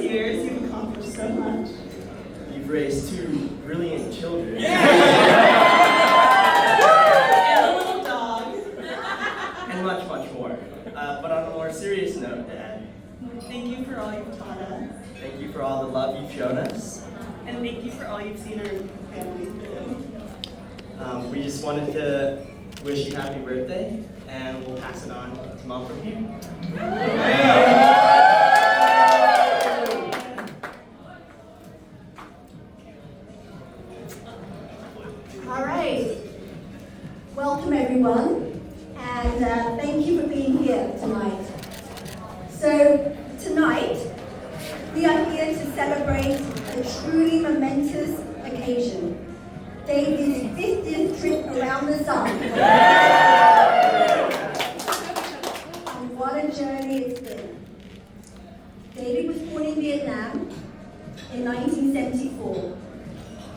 years, you've accomplished so much. You've raised two brilliant children. And a little dog. And much, much more. But on a more serious note, Dad, Thank you for all you've taught us. thank you for all the love you've shown us. And thank you for all you've seen our family through. We just wanted to wish you happy birthday, and we'll pass it on to Mom from here. All right. Welcome, everyone, and thank you for being here tonight. So, tonight, we are here to celebrate a truly momentous occasion. David's 50th trip around the sun. And what a journey it's been. David was born in Vietnam in 1974.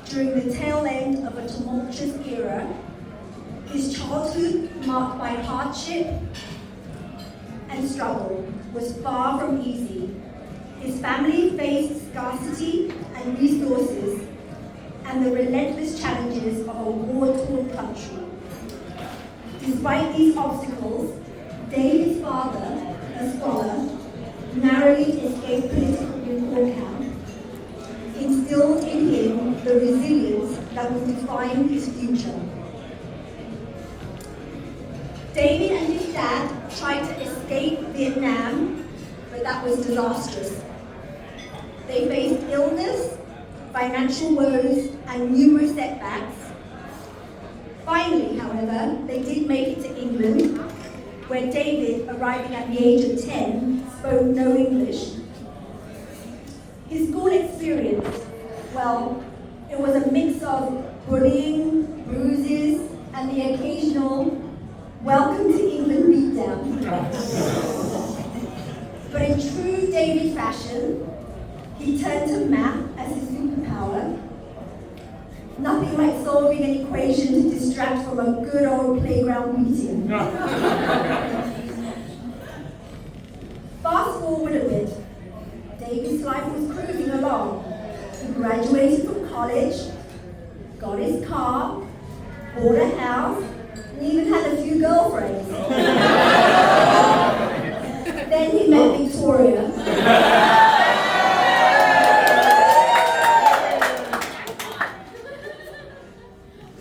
During the tail end of a tumultuous era, his childhood, marked by hardship and struggle, was far from easy. His family faced scarcity and resources and the relentless challenges of a war-torn country. Despite these obstacles, David's father, a scholar, narrowly escaped political reform camp, instilled in him the resilience that will define his future. David and his dad tried to escape Vietnam, but that was disastrous. They faced illness, financial woes, and numerous setbacks. Finally, however, they did make it to England, where David, arriving at the age of 10, spoke no English. His school experience, well, it was a mix of bullying, bruises, and the occasional welcome to England beatdown. But in true David fashion, he turned to math as his superpower. Nothing like solving an equation to distract from a good old playground meeting. Fast forward a bit. David's life was cruising along. He graduated from college, got his car, bought a house, and even had a few girlfriends. Then he met Victoria.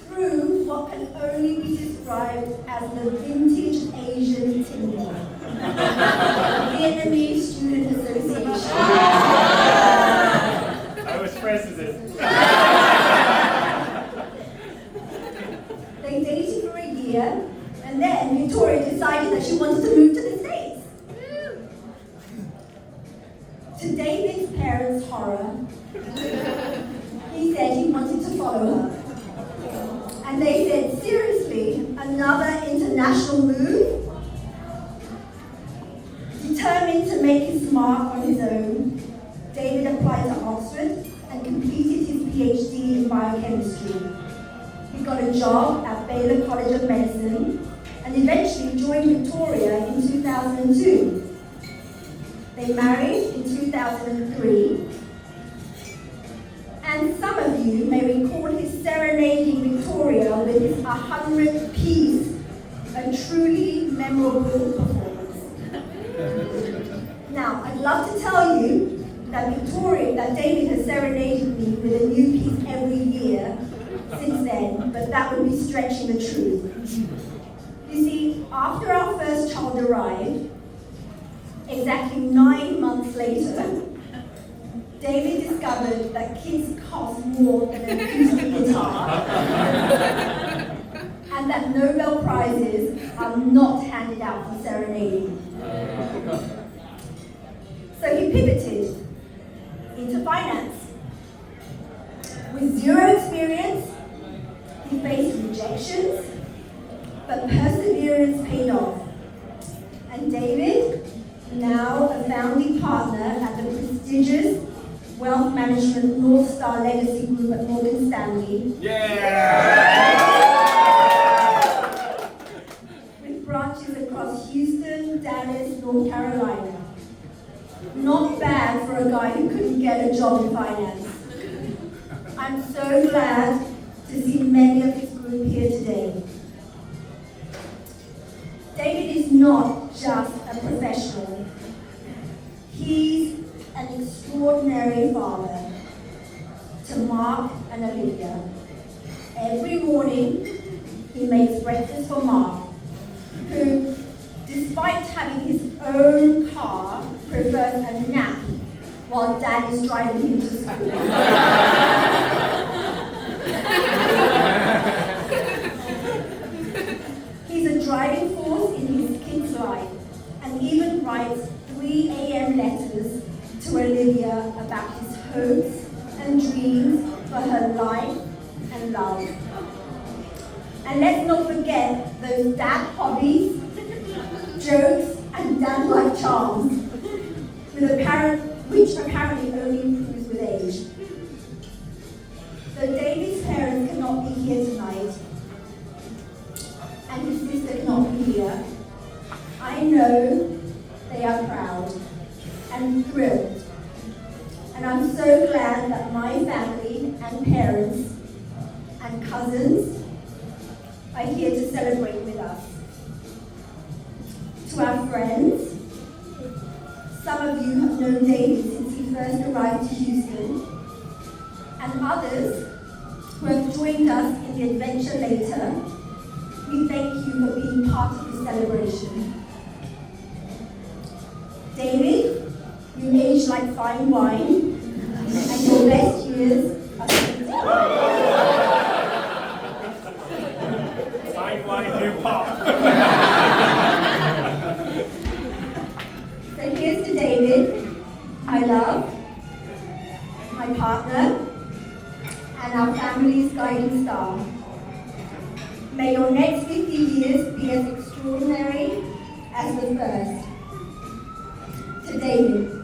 Through what can only be described as the vintage Asian Tinder. Vietnamese Student Association. I was president. They dated for a year, and then Victoria decided that she wanted to move to the States. To David's parents' horror, he said he wanted to follow her. And they said, seriously, another international move? Determined to make his mark on his own, David applied to Oxford and completed his PhD in biochemistry. He got a job at Baylor College of Medicine and eventually joined Victoria in 2002. They married in 2003. And some of you may recall his serenading Victoria with his 100-piece, a truly memorable performance. Now, I'd love to tell you that David has serenaded me with a new piece every year since then, but that would be stretching the truth. You see, after our first child arrived, exactly 9 months later, David discovered that kids cost more than an acoustic guitar, and that Nobel Prizes are not handed out for serenading. So he pivoted into finance. With zero experience, he faced rejections, but perseverance paid off. And David, now a founding partner at the prestigious wealth management North Star Legacy Group at Morgan Stanley. With branches across Houston, Dallas, North Carolina. not bad for a guy who couldn't get a job in finance. I'm so glad to see many of his group here today. David is not just a professional. He's an extraordinary father to Mark and Olivia. Every morning, he makes breakfast for Mark, who, despite having his own car, prefers a nap while Dad is driving him to school. He's a driving force in his kid's life and even writes 3 a.m. letters to Olivia about his hopes and dreams for her life and love. And let's not forget those dad hobbies, jokes, and dad-like charms, which apparently only improves with age. Though David's parents cannot be here tonight, and his sister cannot be here, I know they are proud and thrilled. And I'm so glad that my family and parents and cousins are here to celebrate with us. To our friends, some of you have known David since he first arrived to Houston, and others who have joined us in the adventure later, we thank you for being part of the celebration. David, you age like fine wine, and your best years are still to come. Fine wine, new pop. So here's to David, my love, my partner, and our family's guiding star. May your next 50 years be as extraordinary as the first. To David.